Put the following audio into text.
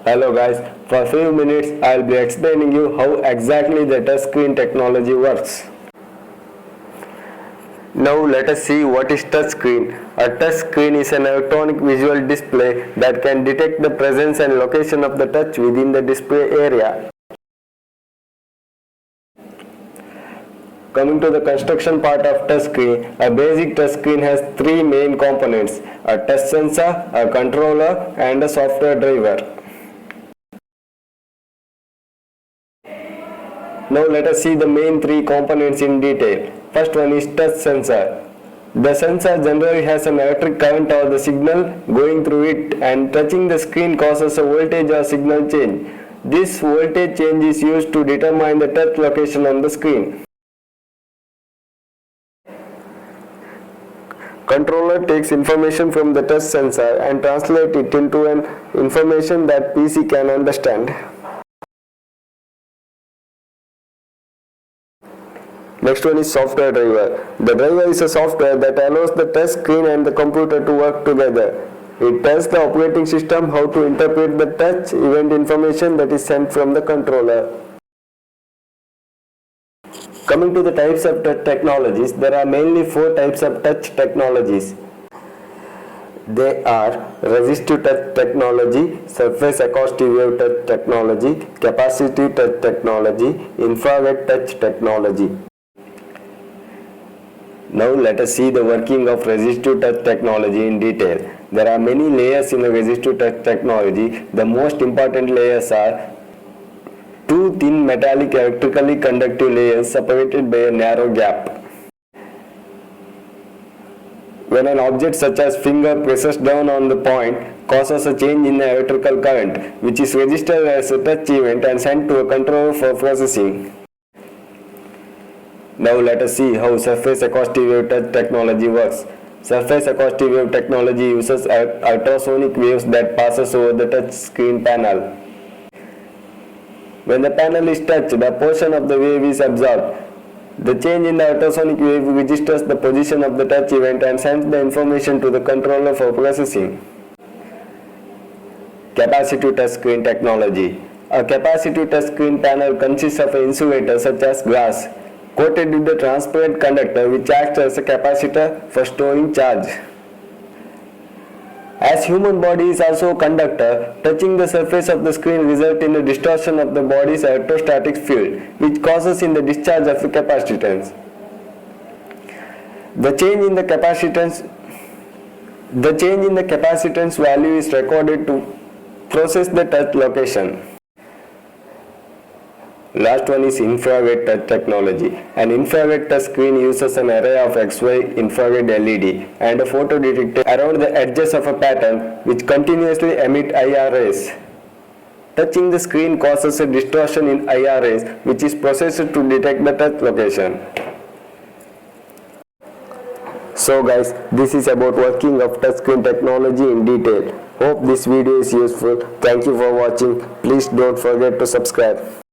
Hello guys, for a few minutes I'll be explaining you how exactly the touchscreen technology works. Now let us see what is touchscreen. A touchscreen is an electronic visual display that can detect the presence and location of the touch within the display area. Coming to the construction part of touchscreen, a basic touchscreen has three main components: a touch sensor, a controller, and a software driver. Now let us see the main three components in detail. First one is touch sensor. The sensor generally has an electric current or the signal going through it, and touching the screen causes a voltage or signal change. This voltage change is used to determine the touch location on the screen. Controller takes information from the touch sensor and translates it into an information that PC can understand. Next one is software driver. The driver is a software that allows the touch screen and the computer to work together. It tells the operating system how to interpret the touch event information that is sent from the controller. Coming to the types of touch technologies, there are mainly four types of touch technologies. They are resistive touch technology, surface acoustic wave touch technology, capacitive touch technology, infrared touch technology. Now let us see the working of resistive touch technology in detail. There are many layers in the resistive touch technology. The most important layers are two thin metallic electrically conductive layers separated by a narrow gap. When an object such as finger presses down on the point, causes a change in the electrical current, which is registered as a touch event and sent to a controller for processing. Now let us see how surface acoustic wave touch technology works. Surface acoustic wave technology uses ultrasonic waves that passes over the touch screen panel. When the panel is touched, a portion of the wave is absorbed. The change in the ultrasonic wave registers the position of the touch event and sends the information to the controller for processing. Capacitive touchscreen technology. A capacitive touchscreen panel consists of an insulator such as glass, coated with a transparent conductor which acts as a capacitor for storing charge. As human body is also a conductor, touching the surface of the screen results in a distortion of the body's electrostatic field, which causes in the discharge of the capacitance. The change in the capacitance value is recorded to process the touch location. Last one is infrared touch technology. An infrared touch screen uses an array of XY infrared LED and a photodetector around the edges of a pattern which continuously emit IR rays. Touching the screen causes a distortion in IR rays which is processed to detect the touch location. So guys, this is about working of touchscreen technology in detail. Hope this video is useful. Thank you for watching. Please don't forget to subscribe.